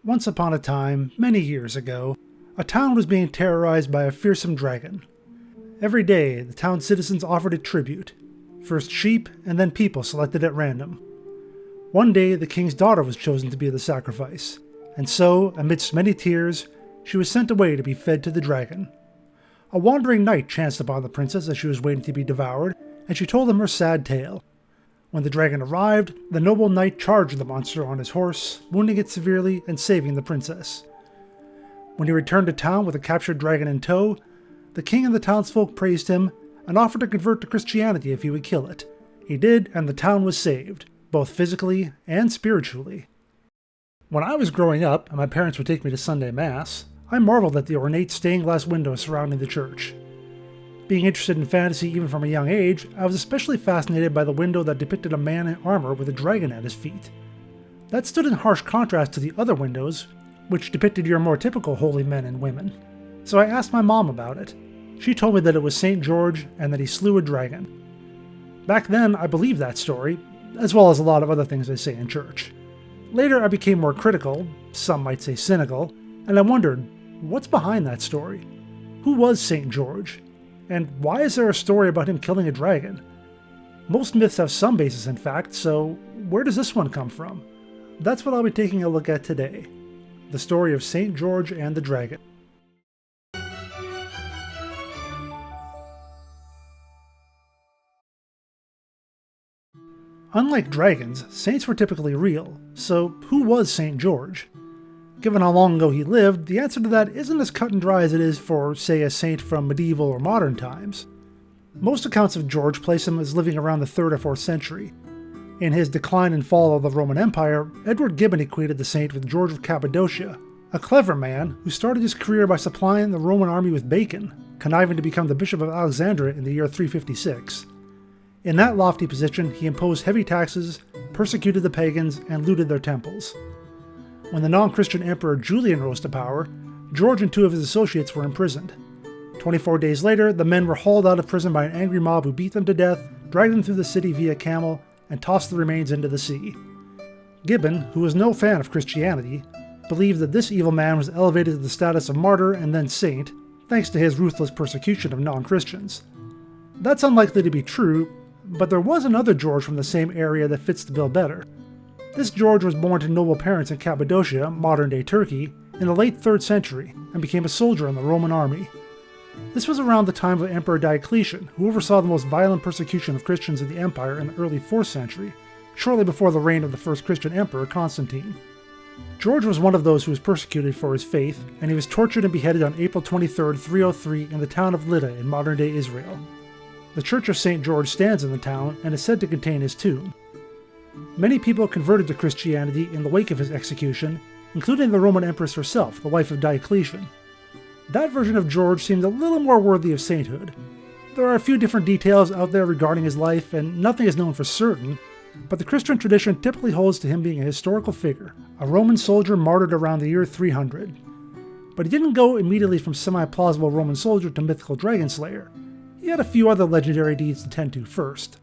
Once upon a time, many years ago, a town was being terrorized by a fearsome dragon. Every day, the town's citizens offered it tribute. First sheep, and then people selected at random. One day, the king's daughter was chosen to be the sacrifice, and so, amidst many tears, she was sent away to be fed to the dragon. A wandering knight chanced upon the princess as she was waiting to be devoured, and she told him her sad tale. When the dragon arrived, the noble knight charged the monster on his horse, wounding it severely and saving the princess. When he returned to town with the captured dragon in tow, the king and the townsfolk praised him and offered to convert to Christianity if he would kill it. He did, and the town was saved, both physically and spiritually. When I was growing up, and my parents would take me to Sunday Mass, I marveled at the ornate stained glass windows surrounding the church. Being interested in fantasy even from a young age, I was especially fascinated by the window that depicted a man in armor with a dragon at his feet. That stood in harsh contrast to the other windows, which depicted your more typical holy men and women. So I asked my mom about it. She told me that it was St. George and that he slew a dragon. Back then, I believed that story, as well as a lot of other things they say in church. Later, I became more critical, some might say cynical, and I wondered, what's behind that story? Who was St. George? And why is there a story about him killing a dragon? Most myths have some basis in fact, so where does this one come from? That's what I'll be taking a look at today. The story of St. George and the dragon. Unlike dragons, saints were typically real, so who was St. George? Given how long ago he lived, the answer to that isn't as cut and dry as it is for, say, a saint from medieval or modern times. Most accounts of George place him as living around the 3rd or 4th century. In his Decline and Fall of the Roman Empire, Edward Gibbon equated the saint with George of Cappadocia, a clever man who started his career by supplying the Roman army with bacon, conniving to become the Bishop of Alexandria in the year 356. In that lofty position, he imposed heavy taxes, persecuted the pagans, and looted their temples. When the non-Christian Emperor Julian rose to power, George and 2 of his associates were imprisoned. 24 days later, the men were hauled out of prison by an angry mob who beat them to death, dragged them through the city via camel, and tossed the remains into the sea. Gibbon, who was no fan of Christianity, believed that this evil man was elevated to the status of martyr and then saint, thanks to his ruthless persecution of non-Christians. That's unlikely to be true, but there was another George from the same area that fits the bill better. This George was born to noble parents in Cappadocia, modern-day Turkey, in the late 3rd century, and became a soldier in the Roman army. This was around the time of Emperor Diocletian, who oversaw the most violent persecution of Christians in the empire in the early 4th century, shortly before the reign of the first Christian emperor, Constantine. George was one of those who was persecuted for his faith, and he was tortured and beheaded on April 23, 303 in the town of Lydda in modern-day Israel. The Church of St. George stands in the town and is said to contain his tomb. Many people converted to Christianity in the wake of his execution, including the Roman Empress herself, the wife of Diocletian. That version of George seemed a little more worthy of sainthood. There are a few different details out there regarding his life, and nothing is known for certain, but the Christian tradition typically holds to him being a historical figure, a Roman soldier martyred around the year 300. But he didn't go immediately from semi-plausible Roman soldier to mythical dragon slayer. He had a few other legendary deeds to tend to first.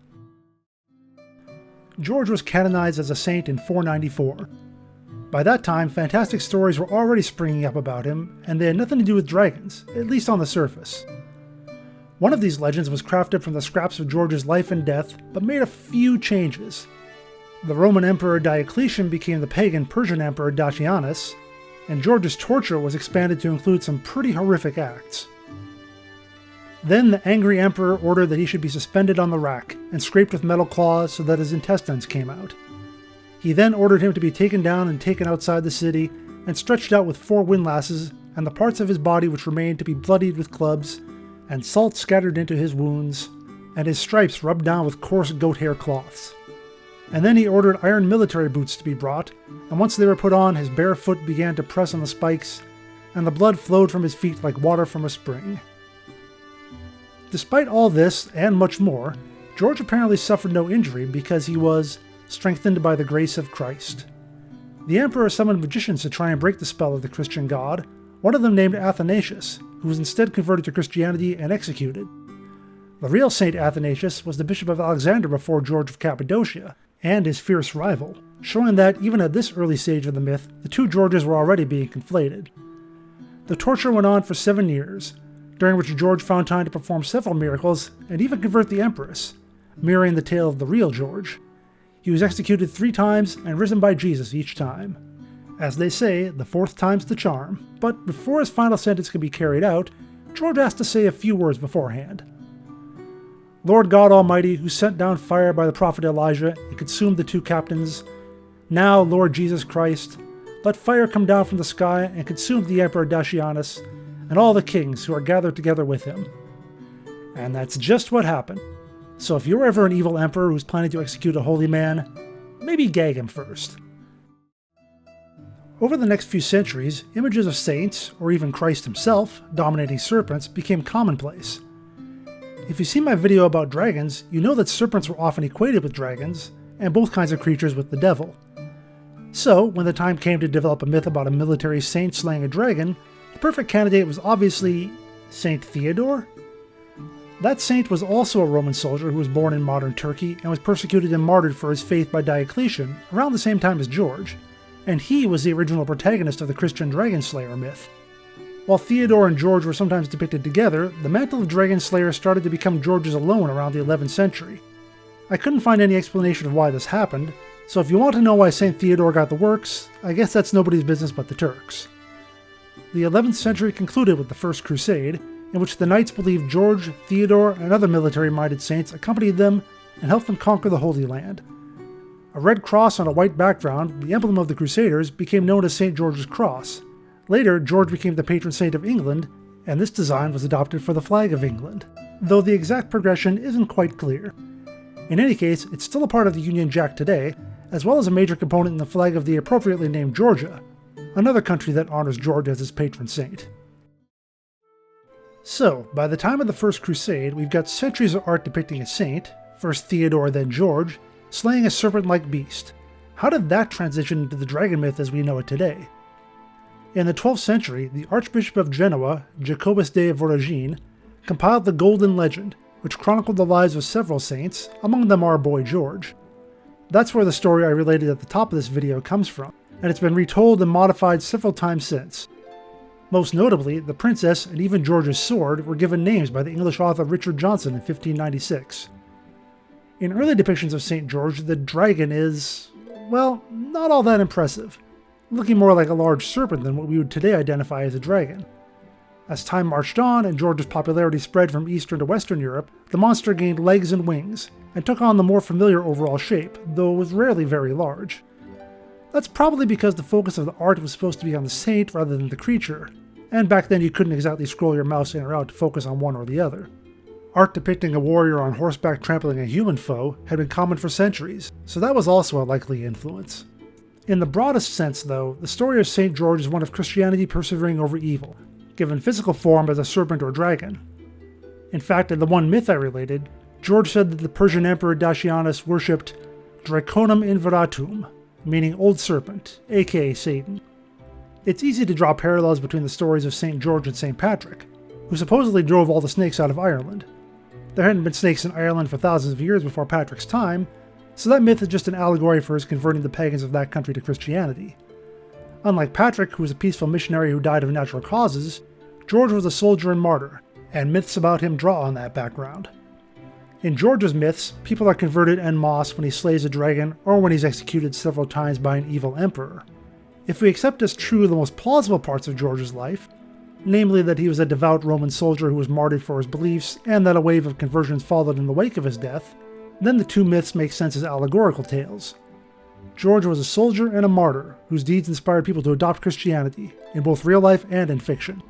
George was canonized as a saint in 494. By that time, fantastic stories were already springing up about him, and they had nothing to do with dragons, at least on the surface. One of these legends was crafted from the scraps of George's life and death, but made a few changes. The Roman Emperor Diocletian became the pagan Persian Emperor Dacianus, and George's torture was expanded to include some pretty horrific acts. Then the angry emperor ordered that he should be suspended on the rack and scraped with metal claws so that his intestines came out. He then ordered him to be taken down and taken outside the city and stretched out with 4 windlasses, and the parts of his body which remained to be bloodied with clubs, and salt scattered into his wounds, and his stripes rubbed down with coarse goat hair cloths. And then he ordered iron military boots to be brought, and once they were put on, his bare foot began to press on the spikes, and the blood flowed from his feet like water from a spring. Despite all this, and much more, George apparently suffered no injury because he was strengthened by the grace of Christ. The emperor summoned magicians to try and break the spell of the Christian god, one of them named Athanasius, who was instead converted to Christianity and executed. The real Saint Athanasius was the Bishop of Alexandria before George of Cappadocia, and his fierce rival, showing that even at this early stage of the myth, the two Georges were already being conflated. The torture went on for 7 years, during which George found time to perform several miracles and even convert the Empress, mirroring the tale of the real George. He was executed 3 times and risen by Jesus each time. As they say, the 4th time's the charm, but before his final sentence could be carried out, George has to say a few words beforehand. Lord God Almighty, who sent down fire by the prophet Elijah and consumed the 2 captains, now, Lord Jesus Christ, let fire come down from the sky and consume the Emperor Dacianus and all the kings who are gathered together with him. And that's just what happened. So if you're ever an evil emperor who's planning to execute a holy man, maybe gag him first. Over the next few centuries, images of saints, or even Christ himself, dominating serpents became commonplace. If you've seen my video about dragons, you know that serpents were often equated with dragons, and both kinds of creatures with the devil. So, when the time came to develop a myth about a military saint slaying a dragon, the perfect candidate was obviously Saint Theodore. That saint was also a Roman soldier who was born in modern Turkey and was persecuted and martyred for his faith by Diocletian around the same time as George, and he was the original protagonist of the Christian dragon slayer myth. While Theodore and George were sometimes depicted together, the mantle of dragon slayer started to become George's alone around the 11th century. I couldn't find any explanation of why this happened, so if you want to know why St. Theodore got the works, I guess that's nobody's business but the Turks. The 11th century concluded with the First Crusade, in which the knights believed George, Theodore, and other military-minded saints accompanied them and helped them conquer the Holy Land. A red cross on a white background, the emblem of the Crusaders, became known as St. George's Cross. Later, George became the patron saint of England, and this design was adopted for the flag of England, though the exact progression isn't quite clear. In any case, it's still a part of the Union Jack today, as well as a major component in the flag of the appropriately named Georgia, another country that honors George as its patron saint. So, by the time of the First Crusade, we've got centuries of art depicting a saint, first Theodore then George, slaying a serpent-like beast. How did that transition into the dragon myth as we know it today? In the 12th century, the Archbishop of Genoa, Jacobus de Voragine, compiled the Golden Legend, which chronicled the lives of several saints, among them our boy George. That's where the story I related at the top of this video comes from, and it's been retold and modified several times since. Most notably, the princess and even George's sword were given names by the English author Richard Johnson in 1596. In early depictions of St. George, the dragon is, well, not all that impressive, looking more like a large serpent than what we would today identify as a dragon. As time marched on and George's popularity spread from Eastern to Western Europe, the monster gained legs and wings, and took on the more familiar overall shape, though it was rarely very large. That's probably because the focus of the art was supposed to be on the saint rather than the creature, and back then you couldn't exactly scroll your mouse in or out to focus on one or the other. Art depicting a warrior on horseback trampling a human foe had been common for centuries, so that was also a likely influence. In the broadest sense, though, the story of St. George is one of Christianity persevering over evil, given physical form as a serpent or dragon. In fact, in the one myth I related, George said that the Persian Emperor Dacianus worshipped Draconum Inveratum, meaning Old Serpent, aka Satan. It's easy to draw parallels between the stories of St. George and St. Patrick, who supposedly drove all the snakes out of Ireland. There hadn't been snakes in Ireland for thousands of years before Patrick's time, so that myth is just an allegory for his converting the pagans of that country to Christianity. Unlike Patrick, who was a peaceful missionary who died of natural causes, George was a soldier and martyr, and myths about him draw on that background. In George's myths, people are converted en masse when he slays a dragon or when he's executed several times by an evil emperor. If we accept as true the most plausible parts of George's life, namely that he was a devout Roman soldier who was martyred for his beliefs and that a wave of conversions followed in the wake of his death, then the two myths make sense as allegorical tales. George was a soldier and a martyr whose deeds inspired people to adopt Christianity, in both real life and in fiction.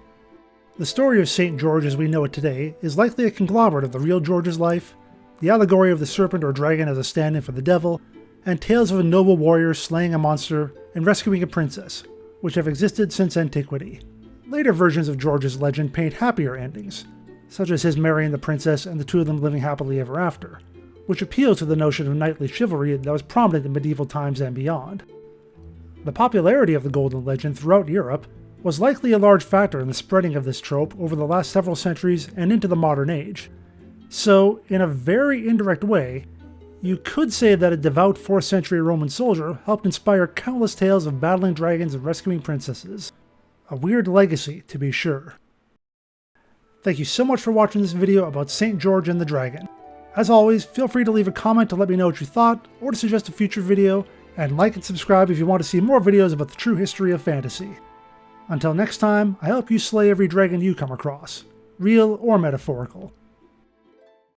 The story of St. George as we know it today is likely a conglomerate of the real George's life, the allegory of the serpent or dragon as a stand-in for the devil, and tales of a noble warrior slaying a monster and rescuing a princess, which have existed since antiquity. Later versions of George's legend paint happier endings, such as his marrying the princess and the two of them living happily ever after, which appeals to the notion of knightly chivalry that was prominent in medieval times and beyond. The popularity of the Golden Legend throughout Europe was likely a large factor in the spreading of this trope over the last several centuries and into the modern age. So, in a very indirect way, You could say that a devout 4th century Roman soldier helped inspire countless tales of battling dragons and rescuing princesses. A weird legacy, to be sure. Thank you so much for watching this video about St. George and the Dragon. As always, feel free to leave a comment to let me know what you thought, or to suggest a future video, and like and subscribe if you want to see more videos about the true history of fantasy. Until next time, I hope you slay every dragon you come across, real or metaphorical.